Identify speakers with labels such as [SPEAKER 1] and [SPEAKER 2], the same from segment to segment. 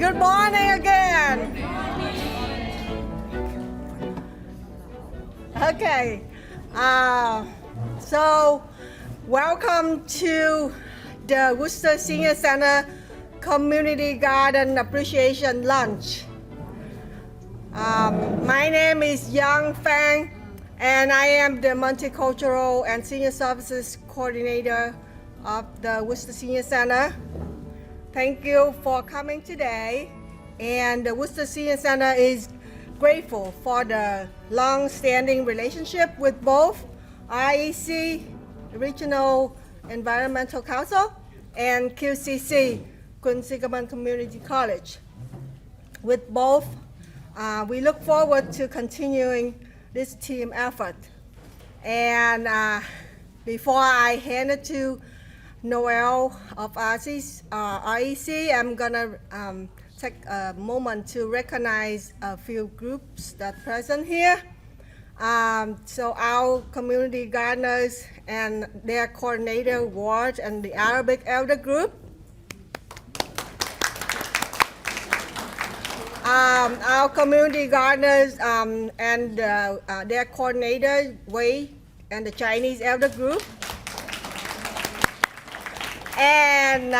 [SPEAKER 1] Good morning again. Okay, so welcome to the Worcester Senior Center Community Garden Appreciation Lunch. My name is Yang Fang, and I am the Multicultural and Senior Services Coordinator of the Worcester Senior Center. Thank you for coming today, and the Worcester Senior Center is grateful for the long-standing relationship with both REC, Regional Environmental Council, and QCC, Quincy Community College. With both, we look forward to continuing this team effort. And before I hand it to Noel of REC, I'm gonna take a moment to recognize a few groups that are present here. So our community gardeners and their coordinator ward and the Arabic Elder Group. Our community gardeners and their coordinator, Wei, and the Chinese Elder Group. And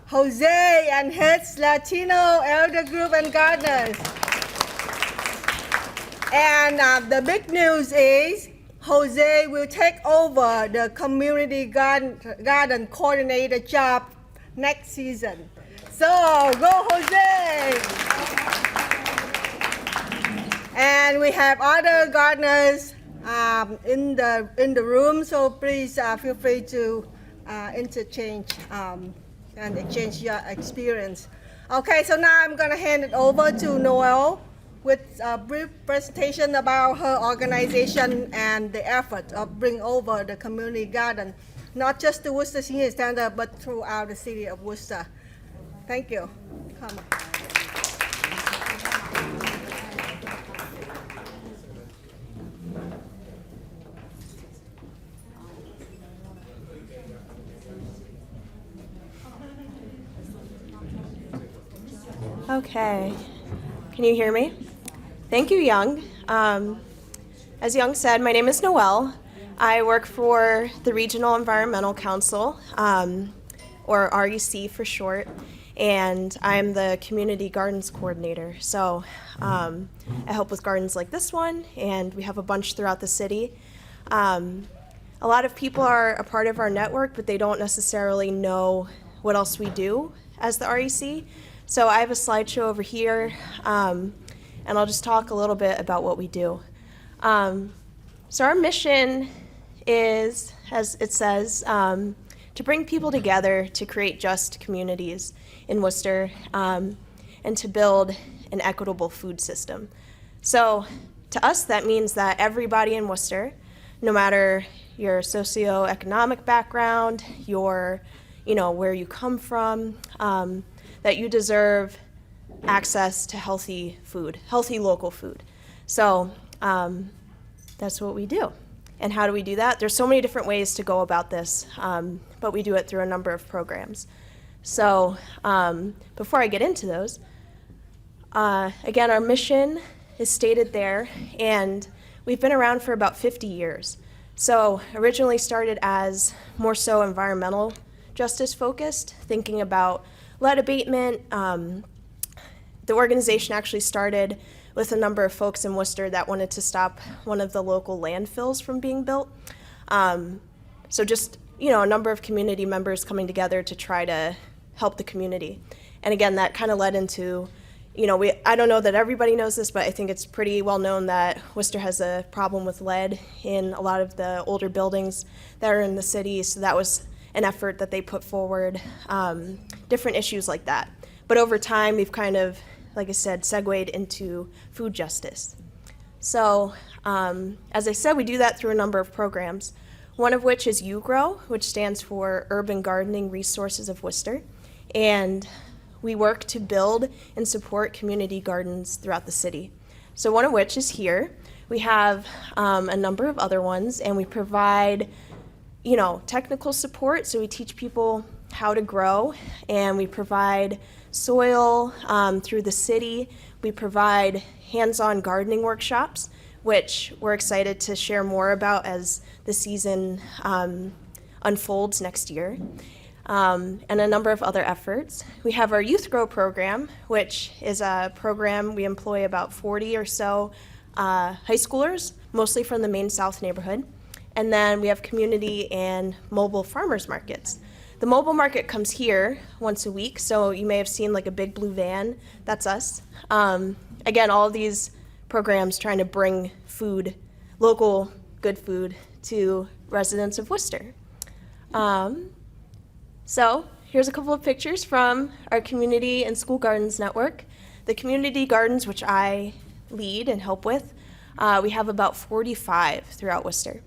[SPEAKER 1] Jose and his Latino Elder Group and gardeners. And the big news is Jose will take over the community garden coordinator job next season. So go Jose! And we have other gardeners in the room, so please feel free to interchange and exchange your experience. Okay, so now I'm gonna hand it over to Noel with a brief presentation about her organization and the effort of bringing over the community garden, not just the Worcester Senior Center, but throughout the city of Worcester. Thank you. Come.
[SPEAKER 2] Okay, can you hear me? Thank you, Young. As Young said, my name is Noelle. I work for the Regional Environmental Council, or REC for short, and I'm the Community Gardens Coordinator. So I help with gardens like this one, and we have a bunch throughout the city. A lot of people are a part of our network, but they don't necessarily know what else we do as the REC. So I have a slideshow over here, and I'll just talk a little bit about what we do. So our mission is, as it says, to bring people together to create just communities in Worcester and to build an equitable food system. So to us, that means that everybody in Worcester, no matter your socioeconomic background, your, where you come from, that you deserve access to healthy food, healthy local food. So that's what we do. And how do we do that? There's so many different ways to go about this, but we do it through a number of programs. So before I get into those, again, our mission is stated there, and we've been around for about 50 years. So originally started as more so environmental justice focused, thinking about lead abatement. The organization actually started with a number of folks in Worcester that wanted to stop one of the local landfills from being built. So just, a number of community members coming together to try to help the community. And again, that kind of led into, I don't know that everybody knows this, but I think it's pretty well known that Worcester has a problem with lead in a lot of the older buildings that are in the city. So that was an effort that they put forward, different issues like that. But over time, we've kind of, like I said, segued into food justice. So as I said, we do that through a number of programs, one of which is UGROW, which stands for Urban Gardening Resources of Worcester. And we work to build and support community gardens throughout the city. So one of which is here. We have a number of other ones, and we provide technical support. So we teach people how to grow, and we provide soil through the city. We provide hands-on gardening workshops, which we're excited to share more about as the season unfolds next year, and a number of other efforts. We have our Youth Grow program, which is a program we employ about 40 or so high schoolers, mostly from the Main South neighborhood. And then we have community and mobile farmers markets. The mobile market comes here once a week, so you may have seen like a big blue van. That's us. Again, all of these programs trying to bring food, local good food, to residents of Worcester. So here's a couple of pictures from our Community and School Gardens Network. The community gardens, which I lead and help with, we have about 45 throughout Worcester.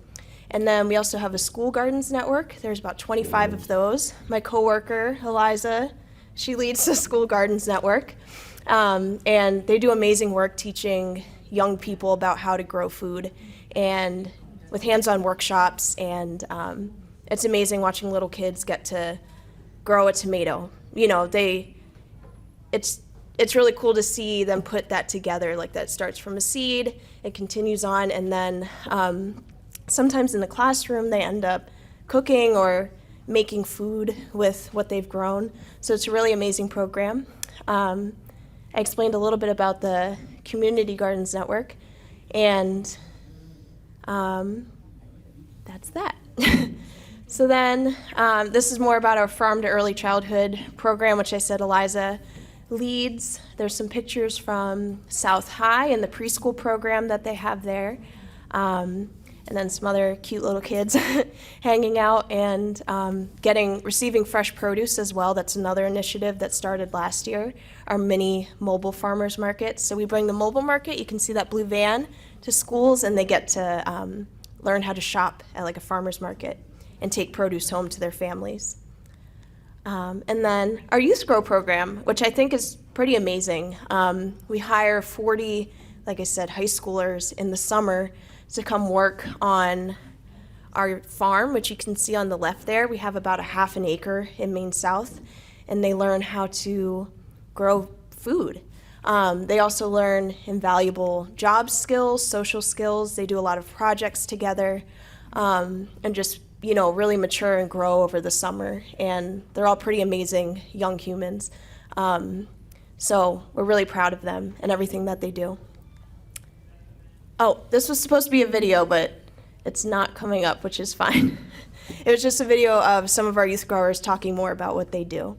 [SPEAKER 2] And then we also have a school gardens network. There's about 25 of those. My coworker, Eliza, she leads the school gardens network. And they do amazing work teaching young people about how to grow food, and with hands-on workshops. And it's amazing watching little kids get to grow a tomato. You know, it's really cool to see them put that together. Like, that starts from a seed, it continues on, and then sometimes in the classroom they end up cooking or making food with what they've grown. So it's a really amazing program. I explained a little bit about the Community Gardens Network, and that's that. So then this is more about our Farm to Early Childhood program, which I said Eliza leads. There's some pictures from South High and the preschool program that they have there. And then some other cute little kids hanging out and receiving fresh produce as well. That's another initiative that started last year, our mini mobile farmers market. So we bring the mobile market, you can see that blue van, to schools, and they get to learn how to shop at like a farmer's market and take produce home to their families. And then our Youth Grow program, which I think is pretty amazing. We hire 40, like I said, high schoolers in the summer to come work on our farm, which you can see on the left there. We have about a half an acre in Main South, and they learn how to grow food. They also learn invaluable job skills, social skills. They do a lot of projects together, and just, you know, really mature and grow over the summer. And they're all pretty amazing young humans. So we're really proud of them and everything that they do. Oh, this was supposed to be a video, but it's not coming up, which is fine. It was just a video of some of our youth growers talking more about what they do.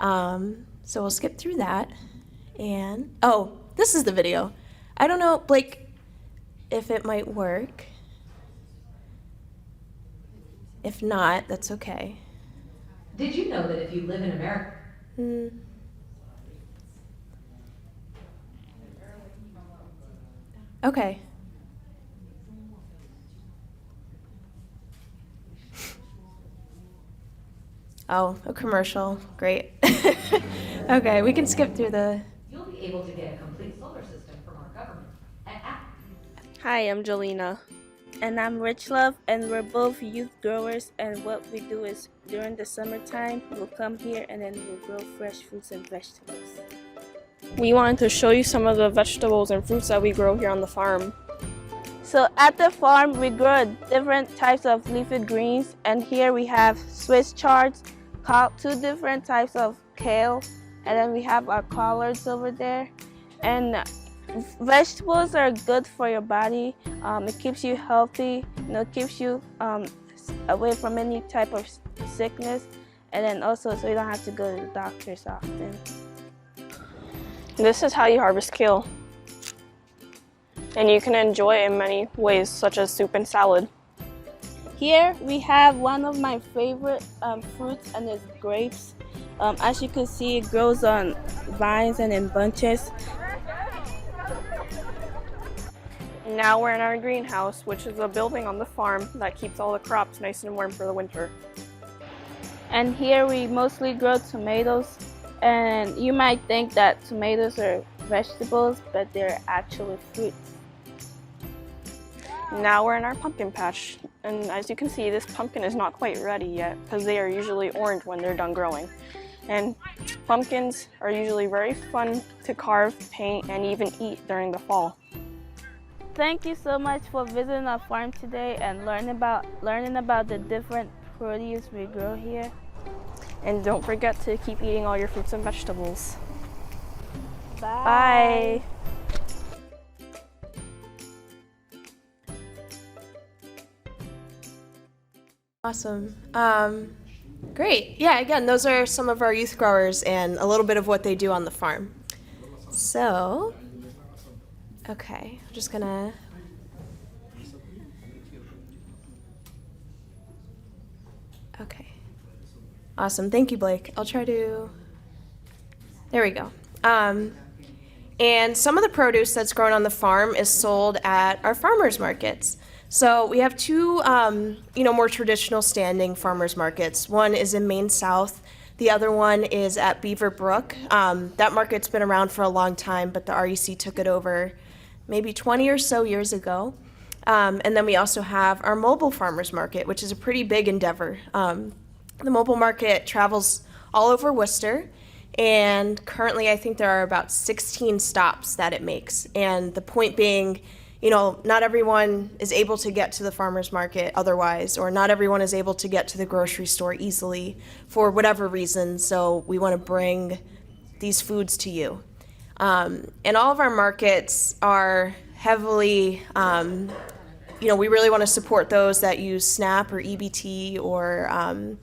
[SPEAKER 2] So we'll skip through that. And, oh, this is the video. I don't know, Blake, if it might work. If not, that's okay.
[SPEAKER 3] Did you know that if you live in America?
[SPEAKER 2] Okay. Oh, a commercial. Great. Okay, we can skip through the...
[SPEAKER 3] You'll be able to get a complete solar system from our government.
[SPEAKER 4] Hi, I'm Jolena. And I'm Rich Love, and we're both youth growers, and what we do is during the summertime, we'll come here and then we'll grow fresh fruits and vegetables.
[SPEAKER 5] We wanted to show you some of the vegetables and fruits that we grow here on the farm.
[SPEAKER 4] So at the farm, we grow different types of leafy greens, and here we have Swiss chards, 2 different types of kale, and then we have our collards over there. And vegetables are good for your body. It keeps you healthy, keeps you away from any type of sickness, and then also so you don't have to go to the doctors often.
[SPEAKER 5] This is how you harvest kale. And you can enjoy it in many ways, such as soup and salad.
[SPEAKER 4] Here we have one of my favorite fruits, and it's grapes. As you can see, it grows on vines and in bunches.
[SPEAKER 5] Now we're in our greenhouse, which is a building on the farm that keeps all the crops nice and warm for the winter.
[SPEAKER 4] And here we mostly grow tomatoes. And you might think that tomatoes are vegetables, but they're actually fruits.
[SPEAKER 5] Now we're in our pumpkin patch. And as you can see, this pumpkin is not quite ready yet because they are usually orange when they're done growing. And pumpkins are usually very fun to carve, paint, and even eat during the fall.
[SPEAKER 4] Thank you so much for visiting our farm today and learning about the different produce we grow here.
[SPEAKER 5] And don't forget to keep eating all your fruits and vegetables.
[SPEAKER 4] Bye.
[SPEAKER 5] Bye.
[SPEAKER 2] Awesome. Great. Yeah, again, those are some of our youth growers and a little bit of what they do on the farm. So, okay, I'm just gonna. Okay. Awesome. Thank you, Blake. I'll try to. There we go. And some of the produce that's grown on the farm is sold at our farmers markets. So we have two, more traditional standing farmers markets. One is in Maine South. The other one is at Beaver Brook. That market's been around for a long time, but the REC took it over maybe 20 or so years ago. And then we also have our mobile farmers market, which is a pretty big endeavor. The mobile market travels all over Worcester, and currently I think there are about 16 stops that it makes. And the point being, not everyone is able to get to the farmer's market otherwise, or not everyone is able to get to the grocery store easily for whatever reason, so we want to bring these foods to you. And all of our markets are heavily, we really want to support those that use SNAP or EBT or,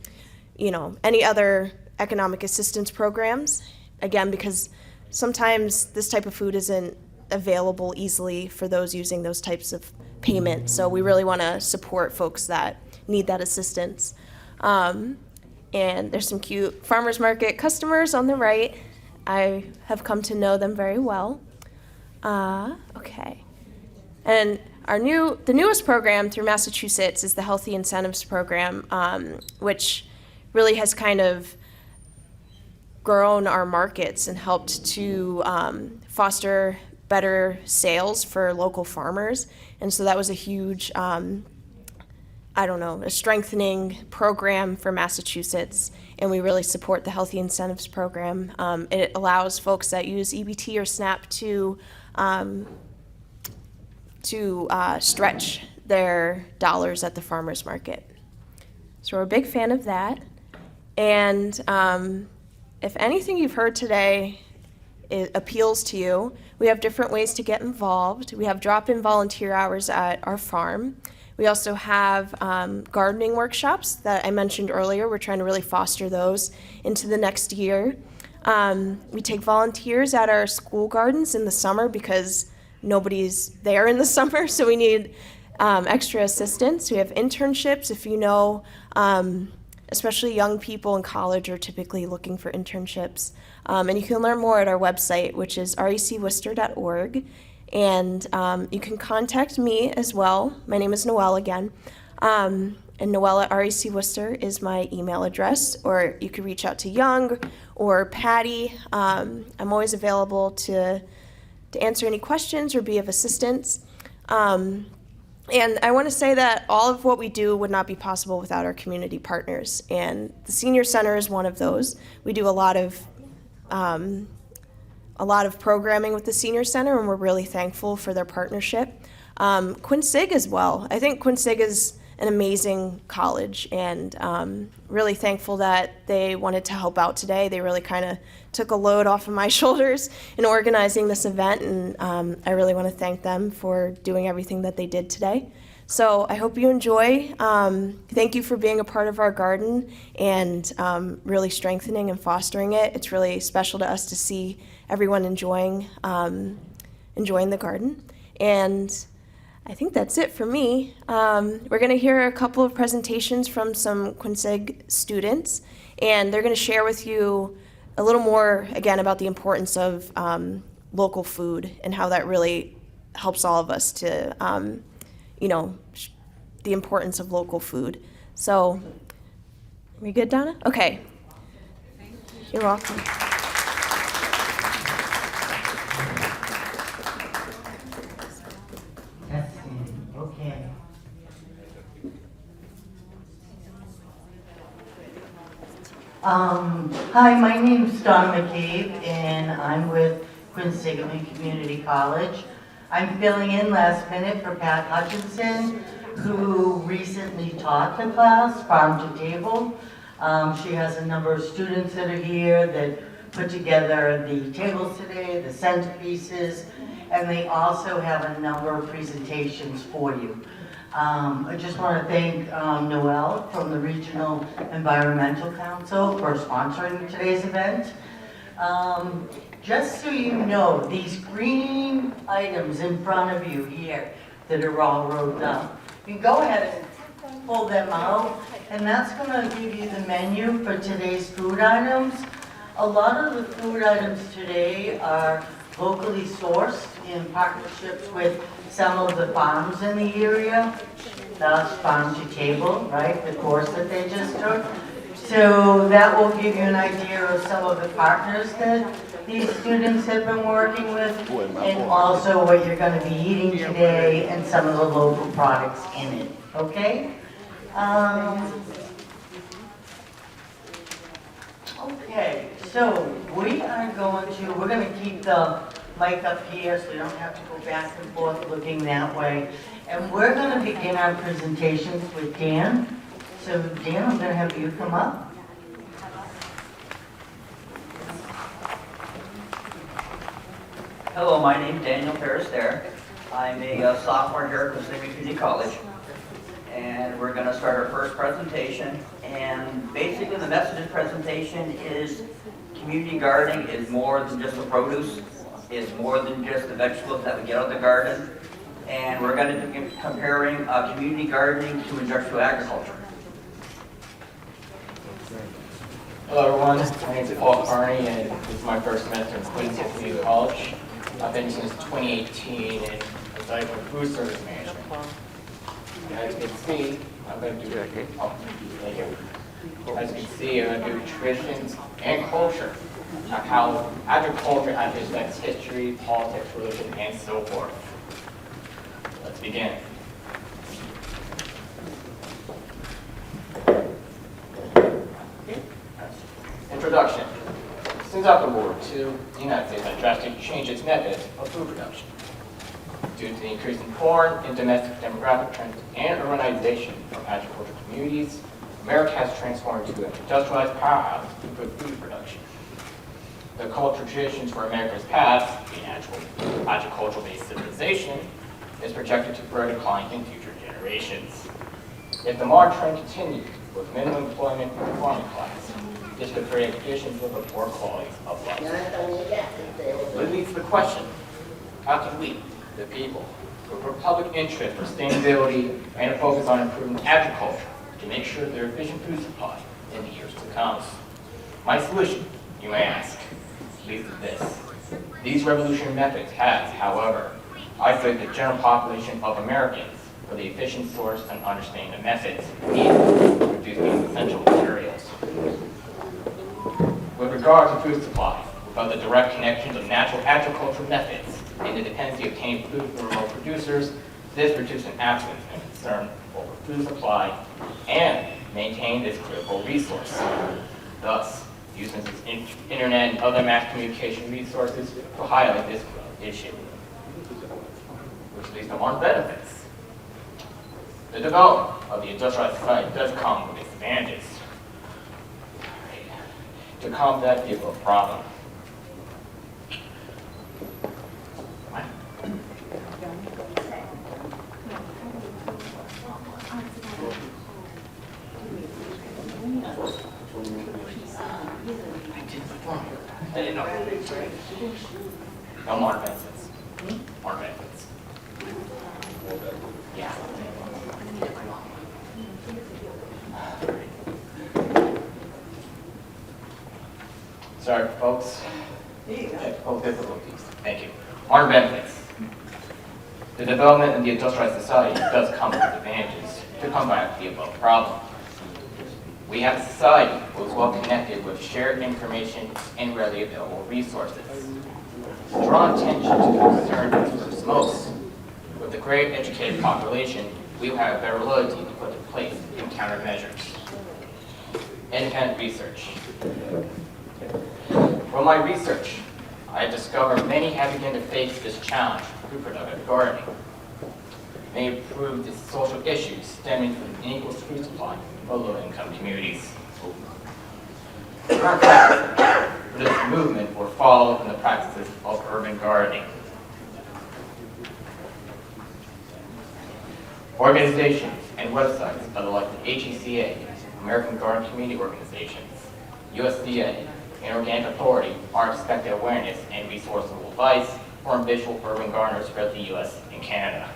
[SPEAKER 2] any other economic assistance programs, again, because sometimes this type of food isn't available easily for those using those types of payments. So we really want to support folks that need that assistance. And there's some cute farmers market customers on the right. I have come to know them very well. Okay. And the newest program through Massachusetts is the Healthy Incentives Program, which really has kind of grown our markets and helped to foster better sales for local farmers. And so that was a huge, a strengthening program for Massachusetts. And we really support the Healthy Incentives Program. It allows folks that use EBT or SNAP to stretch their dollars at the farmer's market. So we're a big fan of that. And if anything you've heard today appeals to you, we have different ways to get involved. We have drop-in volunteer hours at our farm. We also have gardening workshops that I mentioned earlier. We're trying to really foster those into the next year. We take volunteers at our school gardens in the summer because nobody's there in the summer, so we need extra assistance. We have internships. If you know, especially young people in college are typically looking for internships. And you can learn more at our website, which is recworcester.org. And you can contact me as well. My name is Noelle again. And Noelle at REC Worcester is my email address, or you can reach out to Young or Patty. I'm always available to answer any questions or be of assistance. And I want to say that all of what we do would not be possible without our community partners. And the Senior Center is one of those. We do a lot of programming with the Senior Center, and we're really thankful for their partnership. Quincy as well. I think Quincy is an amazing college, and really thankful that they wanted to help out today. They really kind of took a load off of my shoulders in organizing this event, and I really want to thank them for doing everything that they did today. So I hope you enjoy. Thank you for being a part of our garden and really strengthening and fostering it. It's really special to us to see everyone enjoying the garden. And I think that's it for me. We're going to hear a couple of presentations from some Quincy students, and they're going to share with you a little more, again, about the importance of local food and how that really helps all of us to, the importance of local food. So, are we good, Donna? Okay. You're welcome.
[SPEAKER 6] Testing. Okay. Hi, my name's Donna McCabe, and I'm with Quinsigamond Community College. I'm filling in last minute for Pat Hutchinson, who recently taught the class, Farm to Table. She has a number of students that are here that put together the tables today, the centerpieces, and they also have a number of presentations for you. I just want to thank Noelle from the Regional Environmental Council for sponsoring today's event. Just so you know, these green items in front of you here that are all wrote up, you can go ahead and pull them out, and that's going to give you the menu for today's food items. A lot of the food items today are locally sourced in partnerships with some of the farms in the area. Thus, Farm to Table, right, the course that they just took. So that will give you an idea of some of the partners that these students have been working with, and also what you're going to be eating today and some of the local products in it, okay? Okay, so we're going to keep the mic up here so you don't have to go back and forth looking that way. And we're going to begin our presentations with Dan. So Dan, I'm going to have you come up.
[SPEAKER 7] Hello, my name is Daniel Ferris-Dare. I'm a sophomore here at Quinsigamond Community College. And we're going to start our first presentation. And basically the message of the presentation is community gardening is more than just the produce. It's more than just the vegetables that we get out of the garden. And we're going to be comparing community gardening to industrial agriculture.
[SPEAKER 8] Hello everyone, my name is Paul Carney and this is my first semester in Quinsigamond Community College. I've been since 2018 and I studied for food service management. As you can see, I'm going to do thank you. As you can see, I'm going to do traditions and culture, how agriculture affects history, politics, religion, and so forth. Let's begin. Introduction. Since after World War II, the United States had drastically changed its methods of food production. Due to the increase in foreign and domestic demographic trends and urbanization from agricultural communities, America has transformed into an industrialized powerhouse for food production. The cultural traditions for America's past, the agricultural-based civilization, is projected to further decline in future generations. If the modern trend continues with minimum employment for the farming class, this could create conditions with a poor quality of life. This leads to the question, how can we, the people, with public interest for sustainability and a focus on improving agriculture to make sure there are efficient food supply in the years to come? My solution, you may ask, leads to this. These revolutionary methods has, however, isolated the general population of Americans for the efficient source and understanding the methods needed to produce these essential materials. With regard to food supply, without the direct connections of natural agricultural methods and the dependency of obtaining food from remote producers, this reduces an absence and concern over food supply and maintain this critical resource. Thus, using the internet and other mass communication resources to highlight this issue, which leads to one benefits. The development of the industrialized society does come with its advantages to combat the above problem. I didn't know. No more benefits. More benefits. Yeah. Sorry, folks. Technical difficulties. Thank you. More benefits. The development of the industrialized society does come with advantages to combat the above problem. We have a society who is well connected with shared information and readily available resources. Draw attention to the concern that concerns most. With a great educated population, we will have a better ability to put in place countermeasures. independent research. From my research, I have discovered many have begun to face this challenge of reproductive gardening. Many have proved the social issues stemming from unequal food supply for low-income communities. Current practices for this movement were followed in the practices of urban gardening. Organizations and websites like the HECA, American Garden Community Organizations, USDA, and Organic Authority are expected awareness and resourceful advice for ambitious urban gardeners throughout the U.S. and Canada.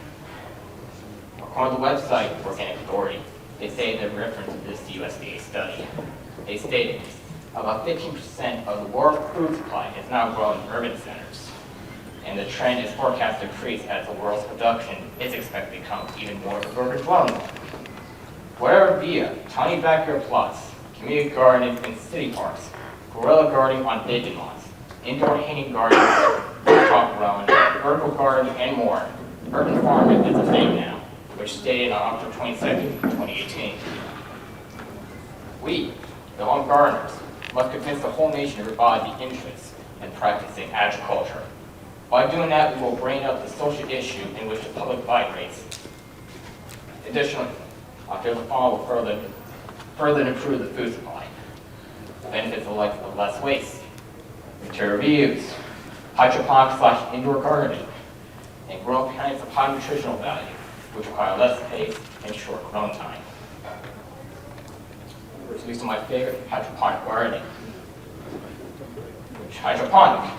[SPEAKER 8] According to the website Organic Authority, they say that in reference to this USDA study, they stated about 15% of the world's food supply is now grown in urban centers, and the trend is forecast to increase as the world's production is expected to become even more urban dwelling. Whatever via tiny backyard plots, community gardening in city parks, guerrilla gardening on vacant lots, indoor hanging gardens, rooftop growing, vertical gardening, and more, urban farming is a thing now, which stated on October 22nd, 2018. We, the home gardeners, must convince the whole nation to revive the interest in practicing agriculture. By doing that, we will bring up the social issue in which the public vibrates. Additionally, I feel the farm will further improve the food supply. The benefits are like less waste, material reuse, hydroponic/indoor gardening, and growing plants of high nutritional value, which require less space and short growing time. Which leads to my favorite, hydroponic gardening. Which hydroponic,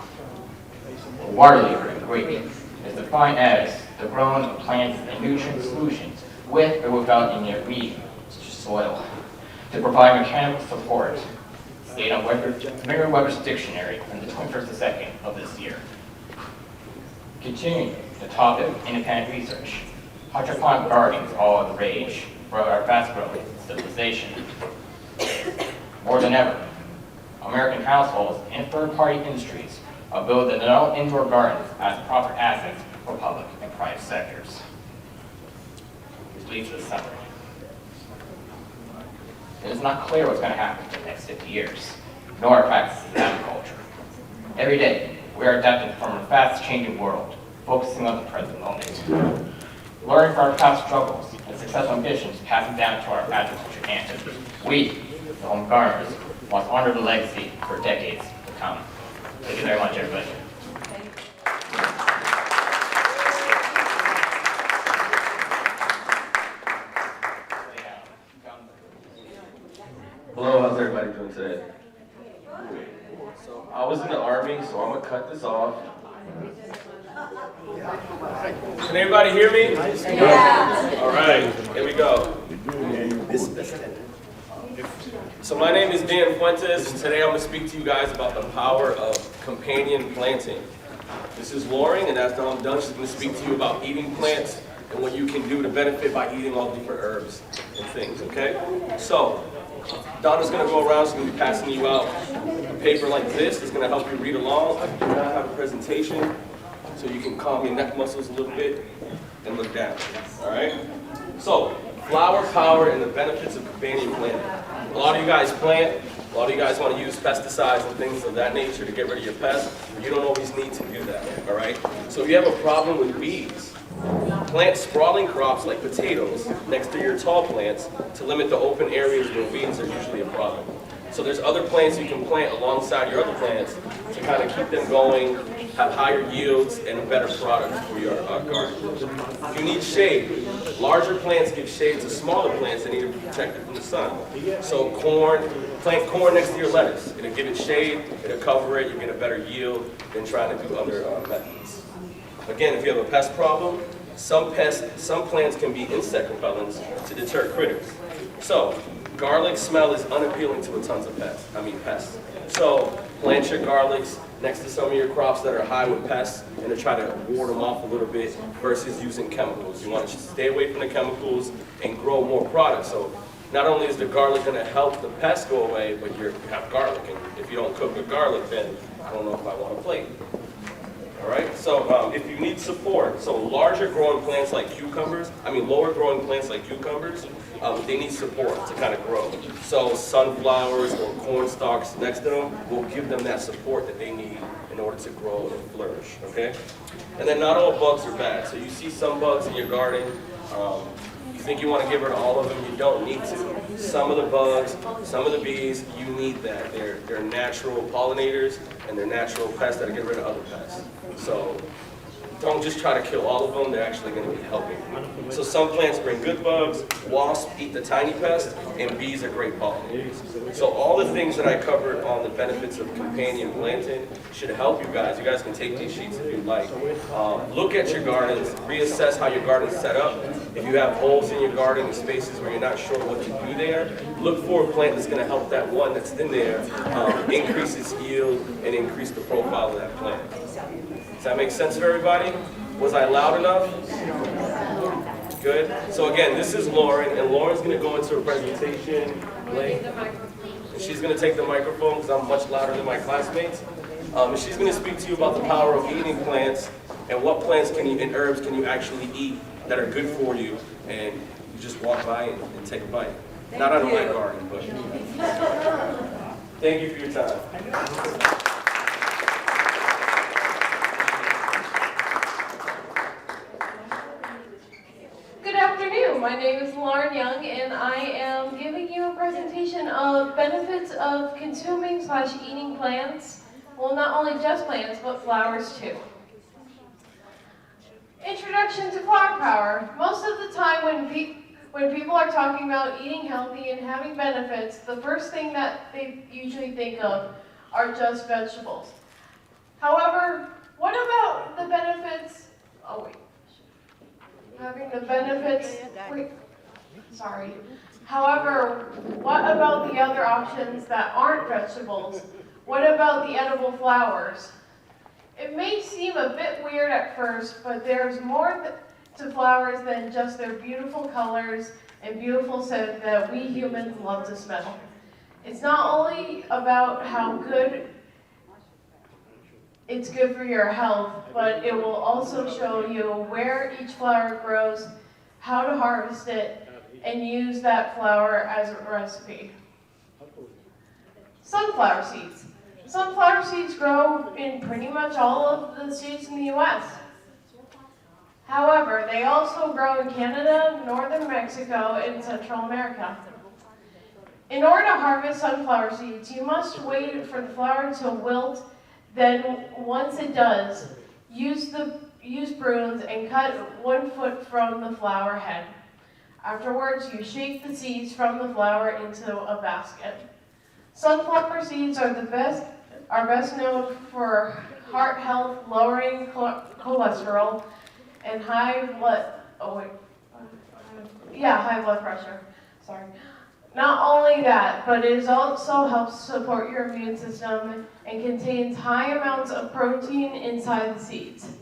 [SPEAKER 8] or water lever in Greek, is defined as the growing of plants and nutrient solutions with or without any reed soil to provide mechanical support, stated on Merriam-Webster's dictionary on the 21st of 2nd of this year. Continuing the topic of independent research, hydroponic gardening is all the rage for our fast-growing civilization. More than ever, American households and third-party industries are building their own indoor gardens as proper assets for public and private sectors. Which leads to the summary. It is not clear what's going to happen in the next 50 years, nor our practices in agriculture. Every day, we are adapting from a fast-changing world, focusing on the present moment. Learning from our past struggles and successful ambitions passing down to our agriculture ancestors. We, the home gardeners, must honor the legacy for decades to come. Thank you very much, everybody.
[SPEAKER 9] Hello, how's everybody doing today? So I was in the Army, so I'm gonna cut this off. Can everybody hear me? Yeah. All right, here we go. So my name is Dan Fuentes, and today I'm going to speak to you guys about the power of companion planting. This is Loring, and after I'm done, she's going to speak to you about eating plants and what you can do to benefit by eating all different herbs and things, okay? So, Donna's going to go around, she's going to be passing you out a paper like this. It's going to help you read along. I do not have a presentation, so you can calm your neck muscles a little bit and look down, all right? So, flower power and the benefits of companion planting. A lot of you guys plant, a lot of you guys want to use pesticides and things of that nature to get rid of your pests. You don't always need to do that, all right? So if you have a problem with weeds, plant sprawling crops like potatoes next to your tall plants to limit the open areas where weeds are usually a problem. So there's other plants you can plant alongside your other plants to kind of keep them going, have higher yields, and a better product for your garden. If you need shade, larger plants give shade to smaller plants that need to be protected from the sun. So plant corn next to your lettuce. It'll give it shade, it'll cover it, you get a better yield than trying to do other methods. Again, if you have a pest problem, some plants can be insect repellents to deter critters. So, garlic smell is unappealing to tons of pests. So, plant your garlics next to some of your crops that are high with pests and to try to ward them off a little bit versus using chemicals. You want to stay away from the chemicals and grow more products. So, not only is the garlic going to help the pests go away, but you have garlic. And if you don't cook with garlic, then I don't know if I want a plate. All right, so if you need support, so larger growing plants like cucumbers, lower growing plants like cucumbers, they need support to kind of grow. So sunflowers or corn stalks next to them will give them that support that they need in order to grow and flourish, okay? And then not all bugs are bad. So you see some bugs in your garden, you think you want to get rid of all of them, you don't need to. Some of the bugs, some of the bees, you need that. They're natural pollinators and they're natural pests that get rid of other pests. So don't just try to kill all of them, they're actually going to be helping. So some plants bring good bugs, wasps eat the tiny pests, and bees are great pollinators. So all the things that I covered on the benefits of companion planting should help you guys. You guys can take these sheets if you'd like. Look at your gardens, reassess how your garden's set up. If you have holes in your garden, spaces where you're not sure what to do there, look for a plant that's going to help that one that's in there increase its yield and increase the profile of that plant. Does that make sense for everybody? Was I loud enough? Good. So again, this is Lauren, and Lauren's going to go into her presentation. And she's going to take the microphone because I'm much louder than my classmates. And she's going to speak to you about the power of eating plants and what plants and herbs can you actually eat that are good for you, and you just walk by and take a bite. Not out of my garden, but thank you for your time.
[SPEAKER 10] Good afternoon, my name is Lauren Young and I am giving you a presentation of benefits of consuming/eating plants. Well, not only just plants, but flowers too. Introduction to flower power. Most of the time when people are talking about eating healthy and having benefits, the first thing that they usually think of are just vegetables. However, what about the benefits, However, what about the other options that aren't vegetables? What about the edible flowers? It may seem a bit weird at first, but there's more to flowers than just their beautiful colors and beautiful scent that we humans love to smell. It's not only about how good it's good for your health, but it will also show you where each flower grows, how to harvest it, and use that flower as a recipe. Sunflower seeds. Sunflower seeds grow in pretty much all of the states in the U.S. However, they also grow in Canada, northern Mexico, and Central America. In order to harvest sunflower seeds, you must wait for the flower to wilt. Then, once it does, use prunes and cut 1 foot from the flower head. Afterwards, you shake the seeds from the flower into a basket. Sunflower seeds are best known for heart health, lowering cholesterol, and high blood pressure. Sorry. Not only that, but it also helps support your immune system and contains high amounts of protein inside the seeds.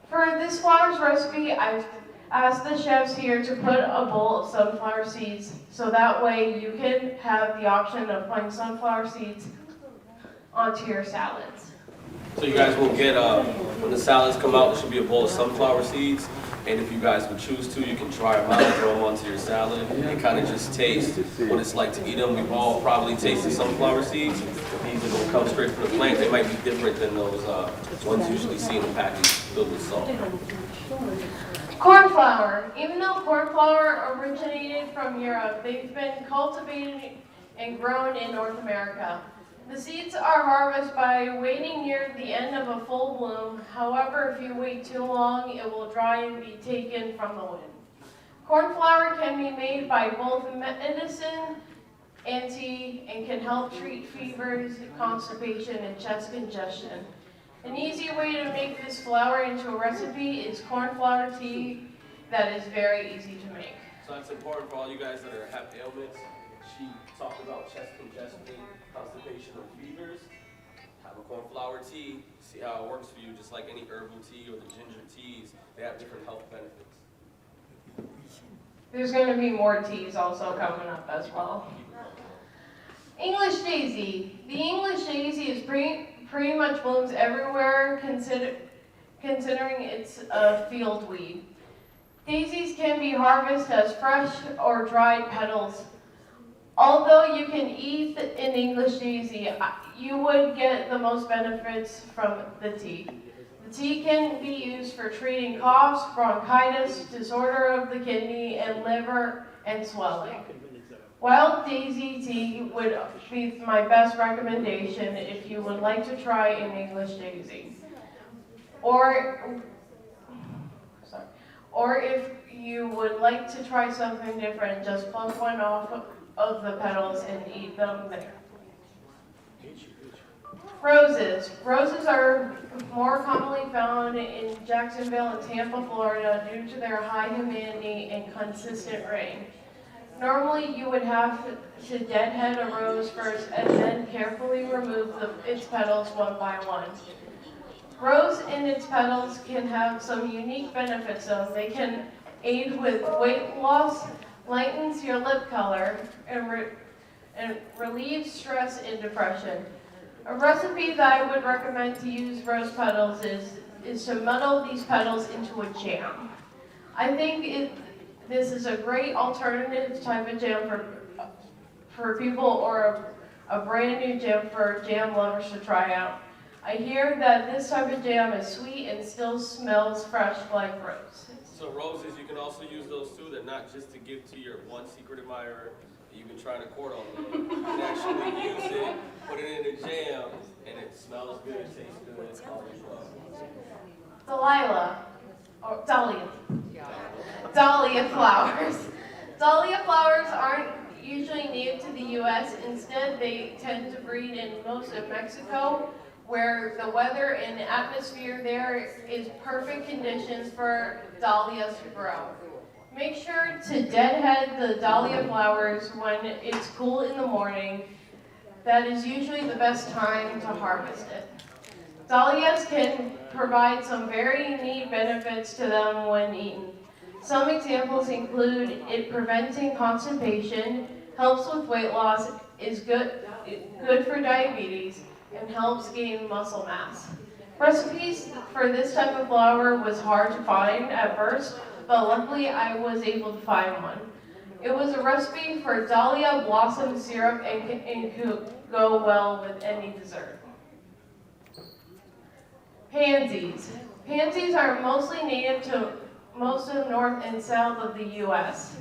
[SPEAKER 10] For this flowers recipe, I've asked the chefs here to put a bowl of sunflower seeds, so that way you can have the option of putting sunflower seeds onto your salads.
[SPEAKER 9] So you guys will get, when the salads come out, there should be a bowl of sunflower seeds. And if you guys would choose to, you can try them out, throw them onto your salad, and kind of just taste what it's like to eat them. We've all probably tasted sunflower seeds. These will come straight from the plant. They might be different than those ones usually seen in the package filled with salt.
[SPEAKER 10] Cornflower. Even though cornflower originated from Europe, they've been cultivated and grown in North America. The seeds are harvested by waiting near the end of a full bloom. However, if you wait too long, it will dry and be taken from the wind. Cornflower can be made by both medicine and tea and can help treat fevers, constipation, and chest congestion. An easy way to make this flour into a recipe is cornflower tea that is very easy to make.
[SPEAKER 9] So that's important for all you guys that have ailments. She talked about chest congestion, constipation, and fevers. Have a cornflower tea, see how it works for you, just like any herbal tea or the ginger teas. They have different health benefits.
[SPEAKER 10] There's going to be more teas also coming up as well. English daisy. The English daisy is pretty much blooms everywhere considering it's a field weed. Daisies can be harvested as fresh or dried petals. Although you can eat an English daisy, you would get the most benefits from the tea. The tea can be used for treating coughs, bronchitis, disorder of the kidney and liver, and swelling. Wild daisy tea would be my best recommendation if you would like to try an English daisy. Or if you would like to try something different, just pluck one off of the petals and eat them there. Roses. Roses are more commonly found in Jacksonville and Tampa, Florida due to their high humidity and consistent rain. Normally, you would have to deadhead a rose first and then carefully remove its petals one by one. Rose and its petals can have some unique benefits though. They can aid with weight loss, lightens your lip color, and relieves stress and depression. A recipe that I would recommend to use rose petals is to muddle these petals into a jam. I think this is a great alternative type of jam for people, or a brand new jam for jam lovers to try out. I hear that this type of jam is sweet and still smells fresh like rose.
[SPEAKER 9] So roses, you can also use those too. They're not just to give to your one secret admirer that you've been trying to court all day. You can actually use it, put it in a jam, and it smells good, tastes good, it's all as well.
[SPEAKER 10] Dahlia flowers. Dahlia flowers aren't usually native to the U.S. Instead, they tend to breed in most of Mexico, where the weather and atmosphere there is perfect conditions for dahlias to grow. Make sure to deadhead the dahlia flowers when it's cool in the morning. That is usually the best time to harvest it. Dahlias can provide some very neat benefits to them when eaten. Some examples include it preventing constipation, helps with weight loss, is good for diabetes, and helps gain muscle mass. Recipes for this type of flower was hard to find at first, but luckily I was able to find one. It was a recipe for dahlia blossom syrup and could go well with any dessert. Pansies. Pansies are mostly native to most of the north and south of the U.S.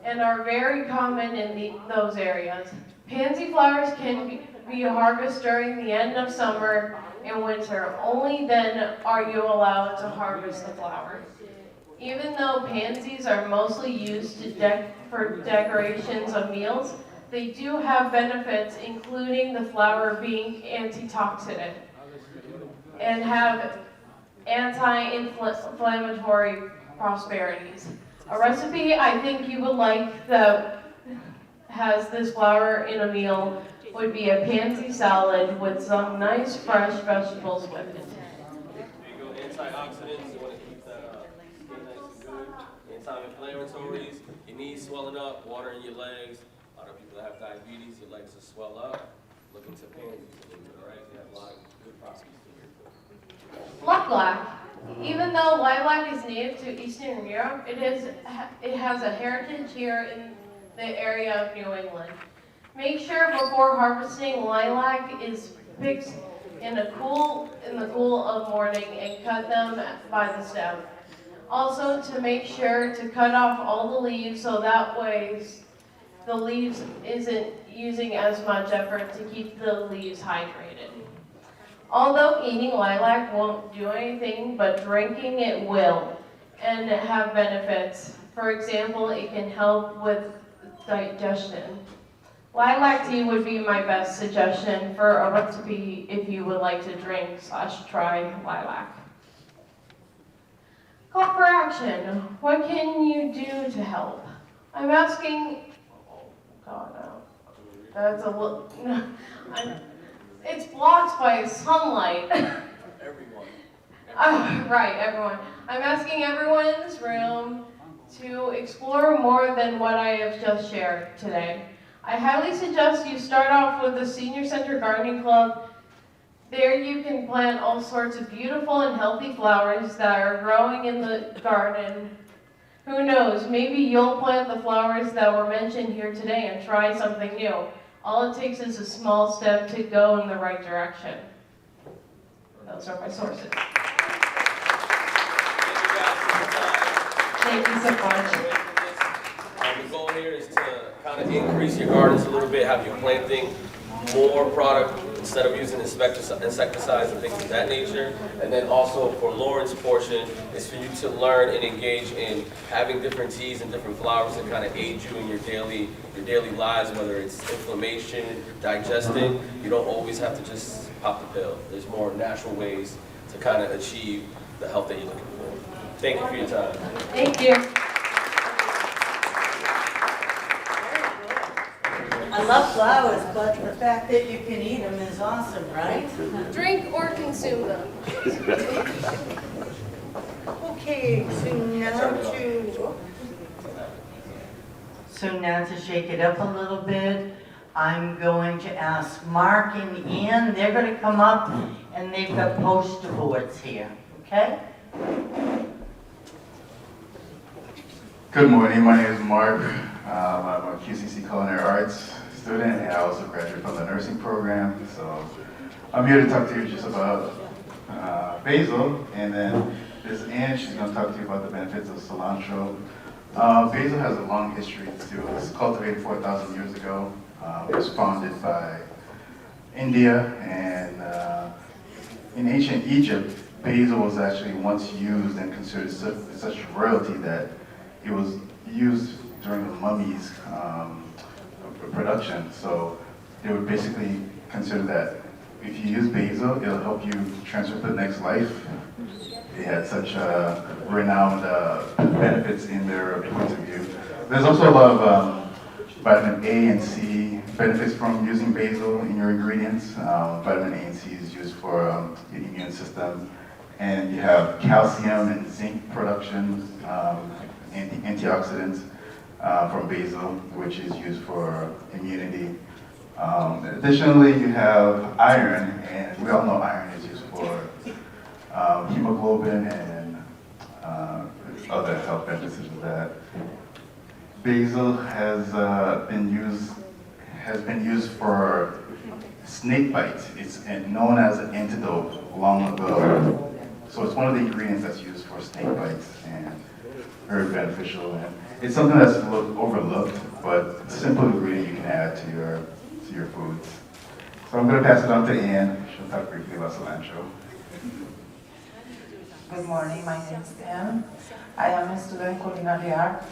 [SPEAKER 10] and are very common in those areas. Pansy flowers can be harvested during the end of summer and winter. Only then are you allowed to harvest the flower. Even though pansies are mostly used for decorations of meals, they do have benefits, including the flower being antitoxidant and have anti-inflammatory prosperities. A recipe I think you would like that has this flower in a meal would be a pansy salad with some nice fresh vegetables with it.
[SPEAKER 9] There you go, antioxidants, you want to keep that skin nice and good. Anti-inflammatories, your knees swelling up, water in your legs. A lot of people that have diabetes, your legs will swell up. Look into pansies a little bit, all right? They have a lot of good properties to here.
[SPEAKER 10] Lilac. Even though lilac is native to Eastern Europe, it has a heritage here in the area of New England. Make sure before harvesting lilac is picked in the cool of morning and cut them by the stem. Also to make sure to cut off all the leaves so that way the leaves isn't using as much effort to keep the leaves hydrated. Although eating lilac won't do anything, but drinking it will and have benefits. For example, it can help with digestion. Lilac tea would be my best suggestion for a recipe if you would like to drink/try lilac. Call for action. What can you do to help? I'm asking, that's a little, it's blocked by sunlight.
[SPEAKER 9] Everyone.
[SPEAKER 10] Right, everyone. I'm asking everyone in this room to explore more than what I have just shared today. I highly suggest you start off with the Senior Center Gardening Club There you can plant all sorts of beautiful and healthy flowers that are growing in the garden. Who knows, maybe you'll plant the flowers that were mentioned here today and try something new. All it takes is a small step to go in the right direction. Those are my sources. Thank you so much.
[SPEAKER 9] The goal here is to kind of increase your gardens a little bit, have you planting more product instead of using insecticides and things of that nature. And then also for Lauren's portion is for you to learn and engage in having different teas and different flowers that kind of aid you in your daily lives, whether it's inflammation, digesting. You don't always have to just pop the pill. There's more natural ways to kind of achieve the health that you're looking for. Thank you for your time.
[SPEAKER 10] Thank you.
[SPEAKER 6] I love flowers, but the fact that you can eat them is awesome, right?
[SPEAKER 10] Drink or consume them.
[SPEAKER 6] Okay, so now to shake it up a little bit, I'm going to ask Mark and Ian. They're going to come up, and they've got poster boards here, okay?
[SPEAKER 11] Good morning, my name is Mark. I'm a QCC Culinary Arts student, and I also graduated from the nursing program. So I'm here to talk to you just about basil, and then this Anne, she's going to talk to you about the benefits of cilantro. Basil has a long history too. It was cultivated 4,000 years ago. It was founded by India, and in ancient Egypt, basil was actually once used and considered such royalty that it was used during the mummies' production. So they would basically consider that if you use basil, it'll help you transfer to the next life. It had such renowned benefits in their point of view. There's also a lot of vitamin A and C benefits from using basil in your ingredients. Vitamin A and C is used for the immune system. And you have calcium and zinc production, antioxidants from basil, which is used for immunity. Additionally, you have iron, and we all know iron is used for hemoglobin and other health benefits of that. Basil has been used for snake bites. It's known as an antidote long ago. So it's one of the ingredients that's used for snake bites and very beneficial. And it's something that's overlooked, but a simple ingredient you can add to your foods. So I'm going to pass it on to Anne. She'll talk briefly about cilantro.
[SPEAKER 12] Good morning, my name is Anne. I am a student in culinary art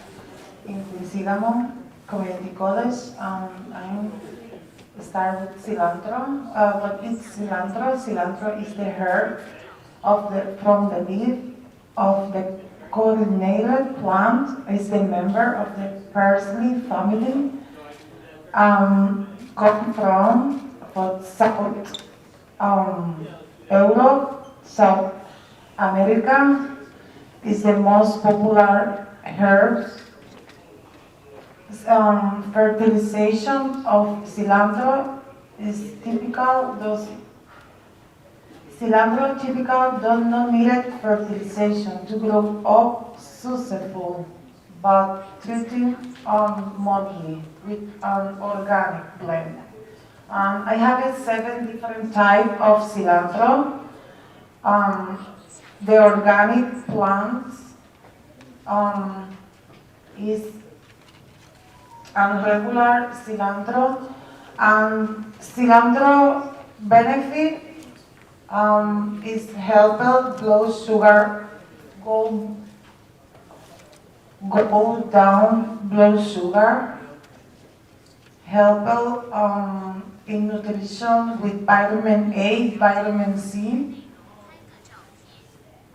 [SPEAKER 12] in Quincy Community College. I'm start with cilantro. What is cilantro? Cilantro is the herb from the leaf of the coordinated plant. Is a member of the parsley family. Come from South Europe, South America. Is the most popular herb. Fertilization of cilantro is typical. Cilantro typical does not need fertilization to grow up successful, but treating monthly with an organic blend. I have 7 different types of cilantro. The organic plants is regular cilantro, and cilantro benefit is help blood sugar go down blood sugar, help in nutrition with vitamin A, vitamin C.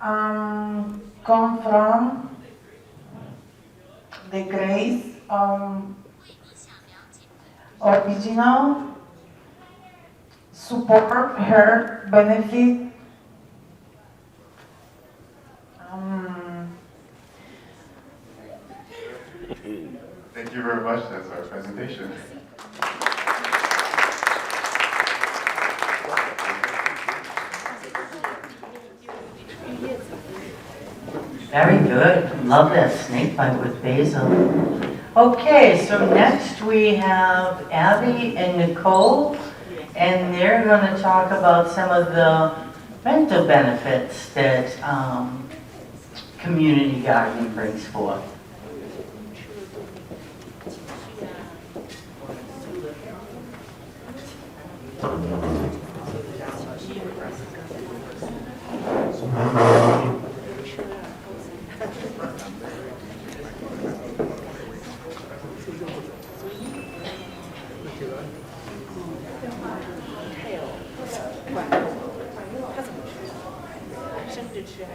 [SPEAKER 12] Come from the grace original, support her benefit.
[SPEAKER 11] Thank you very much. That's our presentation.
[SPEAKER 6] Very good. Love that snake bite with basil. Okay, so next we have Abby and Nicole, and they're going to talk about some of the mental benefits that community gardening brings forth.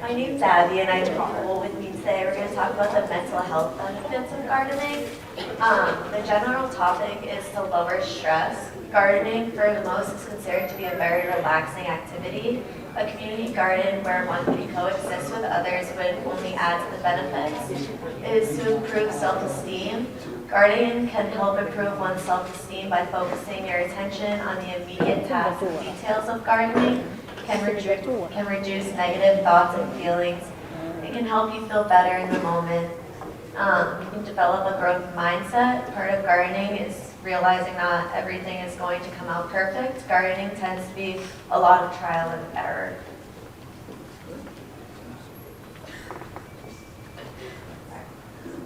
[SPEAKER 13] My name's Abby and I have Nicole with me today. We're going to talk about the mental health benefits of gardening. The general topic is to lower stress. Gardening, for the most, is considered to be a very relaxing activity. A community garden where one can coexist with others would only add to the benefits. It is to improve self-esteem. Gardening can help improve one's self-esteem by focusing your attention on the immediate tasks and details of gardening. Can reduce negative thoughts and feelings. It can help you feel better in the moment. You can develop a growth mindset. Part of gardening is realizing not everything is going to come out perfect. Gardening tends to be a lot of trial and error.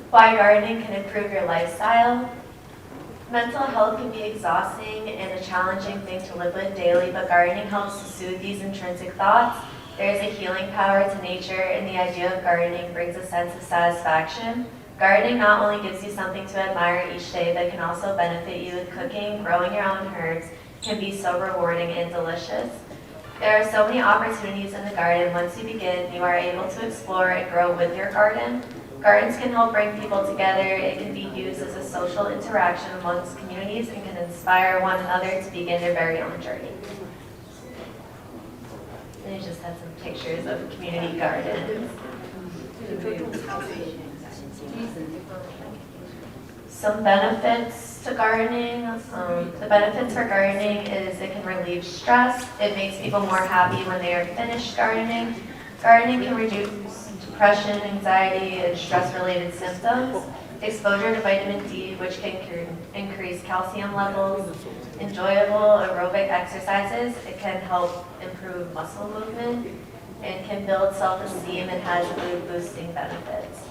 [SPEAKER 13] Why gardening can improve your lifestyle. Mental health can be exhausting and a challenging thing to live with daily, but gardening helps to soothe these intrinsic thoughts. There is a healing power to nature, and the idea of gardening brings a sense of satisfaction. Gardening not only gives you something to admire each day, but can also benefit you with cooking. Growing your own herbs can be so rewarding and delicious. There are so many opportunities in the garden. Once you begin, you are able to explore and grow with your garden. Gardens can help bring people together. It can be used as a social interaction amongst communities and can inspire one another to begin their very own journey. And you just had some pictures of community gardens. Some benefits to gardening. The benefits for gardening is it can relieve stress. It makes people more happy when they are finished gardening. Gardening can reduce depression, anxiety, and stress-related symptoms. Exposure to vitamin D, which can increase calcium levels. Enjoyable aerobic exercises. It can help improve muscle movement and can build self-esteem and has mood-boosting benefits.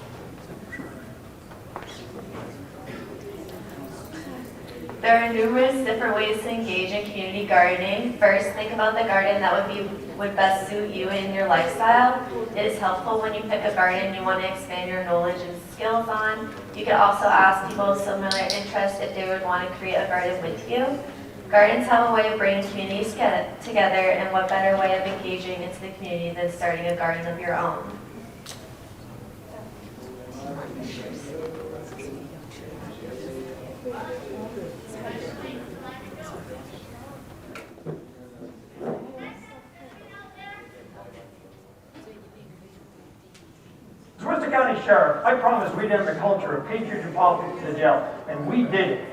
[SPEAKER 13] There are numerous different ways to engage in community gardening. First, think about the garden that would best suit you and your lifestyle. It is helpful when you pick a garden you want to expand your knowledge and skills on. You can also ask people of similar interests if they would want to create a garden with you. Gardens have a way of bringing communities together, and what better way of engaging into the community than starting a garden of your own.
[SPEAKER 14] As Worcester County Sheriff, I promised we'd end the culture of patriot and politics in the jail, and we did it.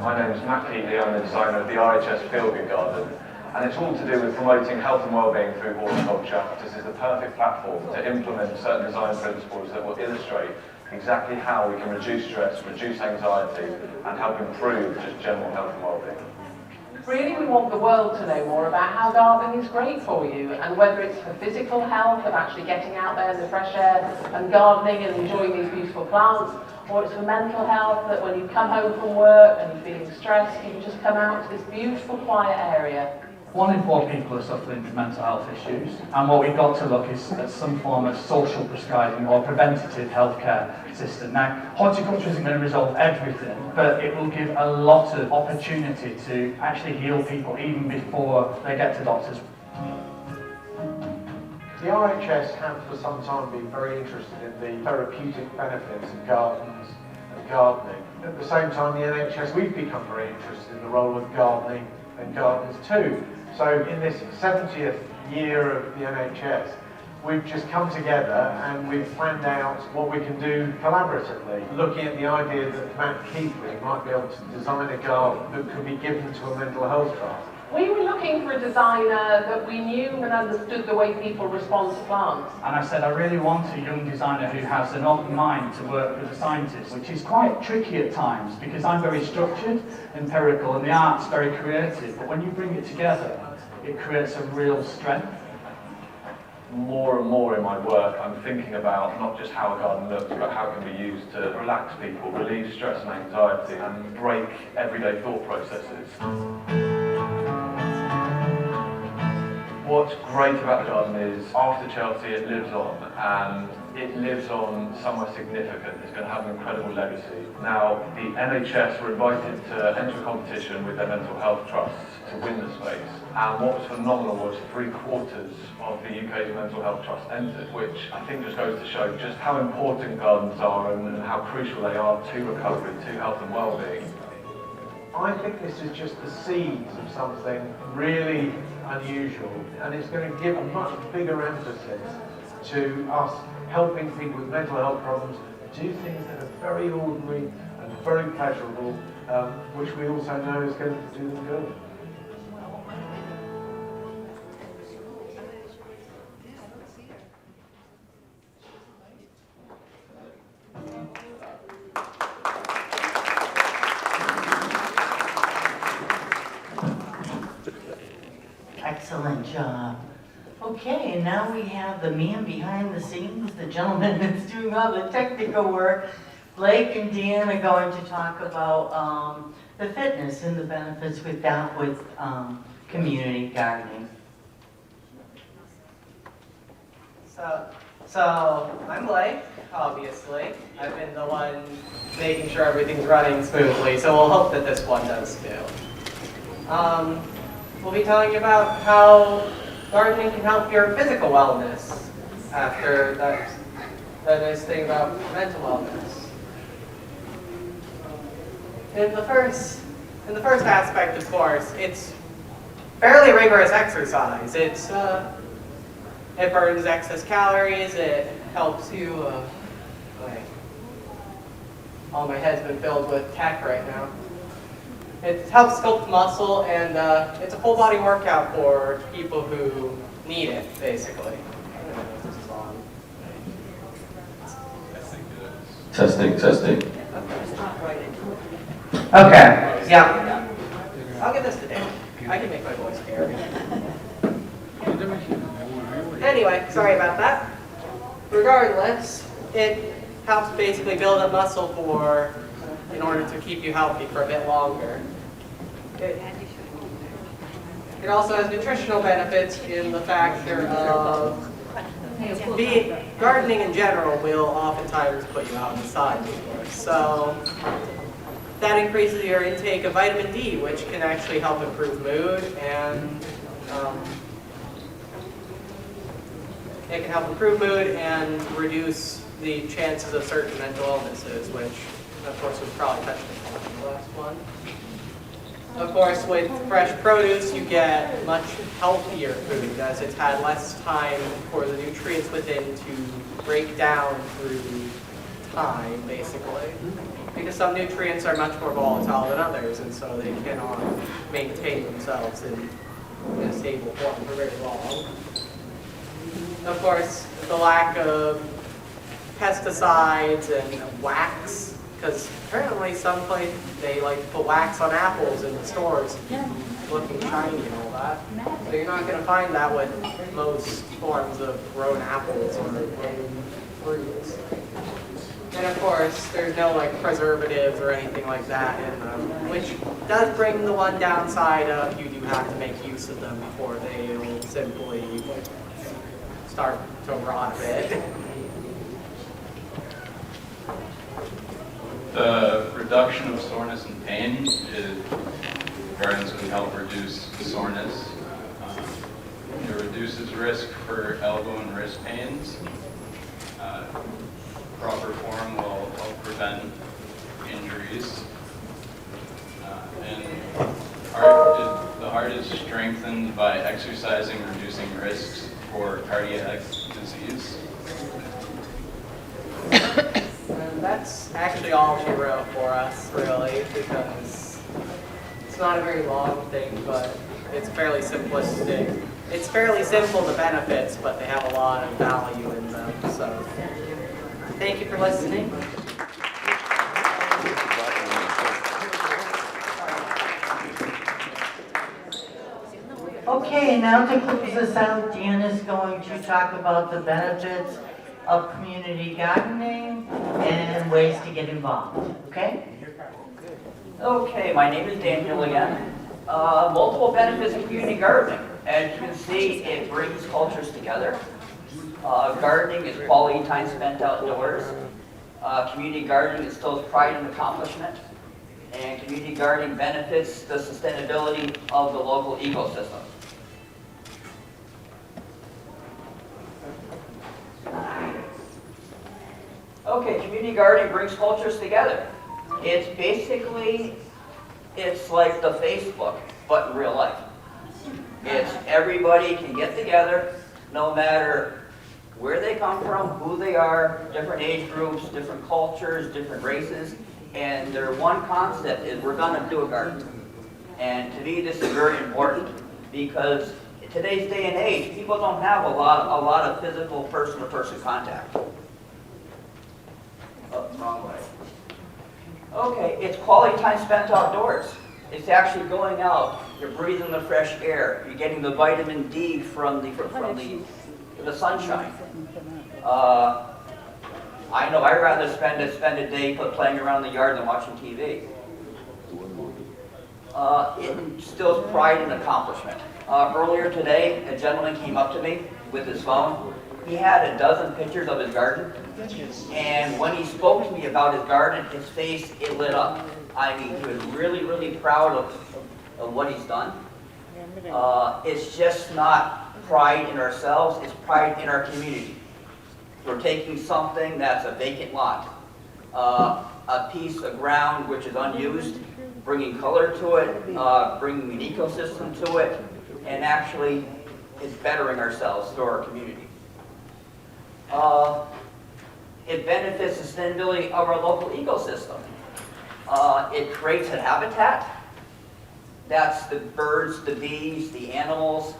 [SPEAKER 15] My name is Matt Keatley, I'm the designer of the RHS Fieldgood Garden, and it's all to do with promoting health and well-being through horticulture. This is the perfect platform to implement certain design principles that will illustrate exactly how we can reduce stress, reduce anxiety, and help improve just general health and well-being.
[SPEAKER 16] Really, we want the world to know more about how gardening is great for you, and whether it's for physical health of actually getting out there in the fresh air and gardening and enjoying these beautiful plants, or it's for mental health, that when you come home from work and you're feeling stressed, you can just come out to this beautiful quiet area.
[SPEAKER 17] 1 in 4 people are suffering from mental health issues, and what we've got to look is at some form of social prescribing or preventative healthcare system. Now, horticulture isn't going to resolve everything, but it will give a lot of opportunity to actually heal people even before they get to doctors.
[SPEAKER 18] The RHS have for some time been very interested in the therapeutic benefits of gardens and gardening. At the same time, the NHS, we've become very interested in the role of gardening and gardens too. So in this 70th year of the NHS, we've just come together and we've planned out what we can do collaboratively, looking at the idea that Matt Keithley might be able to design a garden that could be given to a mental health trust.
[SPEAKER 16] We were looking for a designer that we knew and understood the way people respond to plants.
[SPEAKER 17] And I said, I really want a young designer who has an open mind to work with a scientist, which is quite tricky at times because I'm very structured, empirical, and the art's very creative. But when you bring it together, it creates a real strength.
[SPEAKER 15] More and more in my work, I'm thinking about not just how a garden looks, but how it can be used to relax people, relieve stress and anxiety, and break everyday thought processes. What's great about the garden is, after Chelsea, it lives on, and it lives on somewhere significant. It's going to have an incredible legacy. Now, the NHS were invited to enter a competition with their mental health trusts to win the space. And what was phenomenal was 3/4 of the UK's mental health trusts entered, which I think just goes to show just how important gardens are and how crucial they are to recovery, to health and well-being.
[SPEAKER 18] I think this is just the seeds of something really unusual, and it's going to give a much bigger emphasis to us helping people with mental health problems do things that are very ordinary and very pleasurable, which we also know is going to do them good.
[SPEAKER 6] Excellent job. Okay, and now we have the man behind the scenes, the gentleman that's doing all the technical work. Blake and Dan are going to talk about the fitness and the benefits with that with community gardening.
[SPEAKER 19] So I'm Blake, obviously. I've been the one making sure everything's running smoothly, so we'll hope that this one does too. We'll be telling you about how gardening can help your physical wellness after that nice thing about mental wellness. In the first aspect, of course, it's fairly rigorous exercise. It burns excess calories. It helps you. All my head's been filled with tech right now. It helps sculpt muscle, and it's a full body workout for people who need it, basically. I don't know if this is on.
[SPEAKER 20] Testing, testing.
[SPEAKER 19] Okay, yeah. I'll give this to Dave. I can make my voice hear. Anyway, sorry about that. Regardless, it helps basically build up muscle in order to keep you healthy for a bit longer. It also has nutritional benefits in the factor of gardening in general will oftentimes put you out in the sun, of course. So that increases your intake of vitamin D, which can actually help improve mood, and it can help improve mood and reduce the chances of certain mental illnesses, which of course we've probably touched upon in the last one. Of course, with fresh produce, you get much healthier food as it's had less time for the nutrients within to break down through time, basically. Because some nutrients are much more volatile than others, and so they cannot maintain themselves in a stable form for very long. Of course, the lack of pesticides and wax, because apparently some places they like to put wax on apples in the stores, looking shiny and all that. So you're not going to find that with most forms of grown apples or fruits. And of course, there's no like preservatives or anything like that in them, which does bring the one downside of you do have to make use of them before they will simply start to rot a bit.
[SPEAKER 20] The reduction of soreness and pain gardens can help reduce soreness. It reduces risk for elbow and wrist pains. Proper form will help prevent injuries. And the heart is strengthened by exercising, reducing risks for cardiac disease.
[SPEAKER 19] And that's actually all she wrote for us, really, because it's not a very long thing, but it's fairly simplistic. It's fairly simple, the benefits, but they have a lot of value in them. So thank you for listening.
[SPEAKER 6] Okay, now to close this out, Dan is going to talk about the benefits of community gardening and ways to get involved, okay?
[SPEAKER 7] Okay, my name is Daniel again. Multiple benefits of community gardening. As you can see, it brings cultures together. Gardening is quality time spent outdoors. Community gardening instills pride and accomplishment. And community gardening benefits the sustainability of the local ecosystem. Okay, community gardening brings cultures together. It's basically, it's like the Facebook, but in real life. It's everybody can get together, no matter where they come from, who they are, different age groups, different cultures, different races, and their one concept is we're gonna do a garden. And to me, this is very important because in today's day and age, people don't have a lot of physical person-to-person contact. Oh, wrong way. Okay, it's quality time spent outdoors. It's actually going out, you're breathing the fresh air, you're getting the vitamin D from the sunshine. I know I'd rather spend a day playing around the yard than watching TV. It instills pride and accomplishment. Earlier today, a gentleman came up to me with his phone. He had a dozen pictures of his garden, and when he spoke to me about his garden, his face, it lit up. I mean, he was really, really proud of what he's done. It's just not pride in ourselves, it's pride in our community. We're taking something that's a vacant lot, a piece of ground which is unused, bringing color to it, bringing an ecosystem to it, and actually it's bettering ourselves through our community. It benefits the sustainability of our local ecosystem. It creates a habitat. That's the birds, the bees, the animals,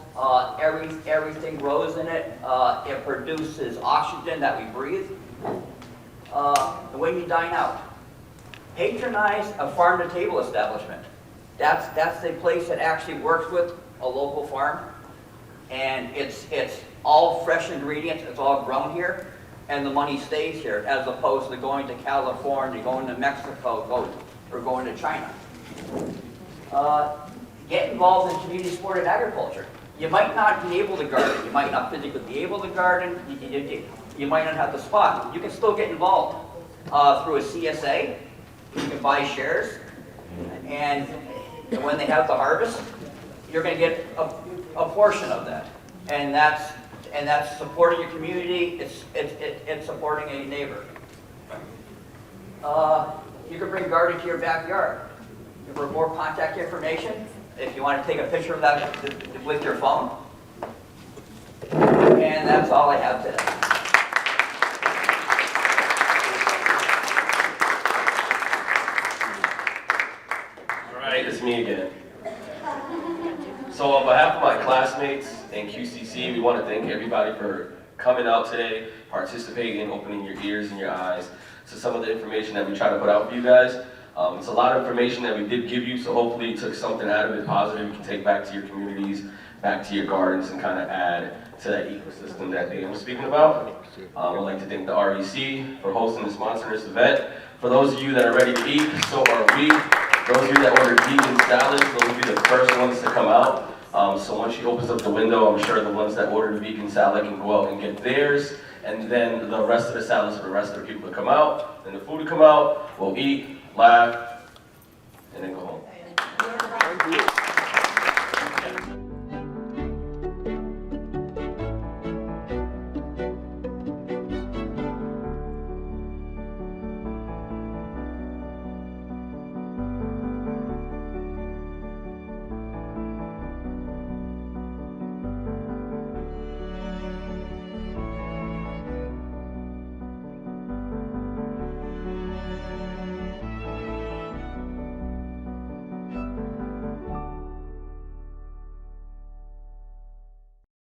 [SPEAKER 7] everything grows in it. It produces oxygen that we breathe. And when you dine out, patronize a farm-to-table establishment. That's the place that actually works with a local farm. And it's all fresh ingredients, it's all grown here, and the money stays here, as opposed to going to California, going to Mexico, or going to China. Get involved in community supported agriculture. You might not be able to garden, you might not physically be able to garden, you might not have the spot. You can still get involved through a CSA. You can buy shares, and when they have the harvest, you're going to get a portion of that, and that's supporting your community. It's supporting a neighbor. You can bring gardening to your backyard. For more contact information, if you want to take a picture of that with your phone. And that's all I have today.
[SPEAKER 9] All right, it's me again. So on behalf of my classmates and QCC, we want to thank everybody for coming out today, participating, opening your ears and your eyes to some of the information that we try to put out for you guys. It's a lot of information that we did give you, so hopefully you took something out of it positive you can take back to your communities, back to your gardens, and kind of add to that ecosystem that Dan was speaking about. I'd like to thank the REC for hosting and sponsoring this event. For those of you that are ready to eat, so are we. Those of you that ordered vegan salads, those will be the first ones to come out. So once she opens up the window, I'm sure the ones that ordered vegan salad can go out and get theirs. And then the rest of the salads for the rest of the people to come out. Then the food to come out, we'll eat, laugh,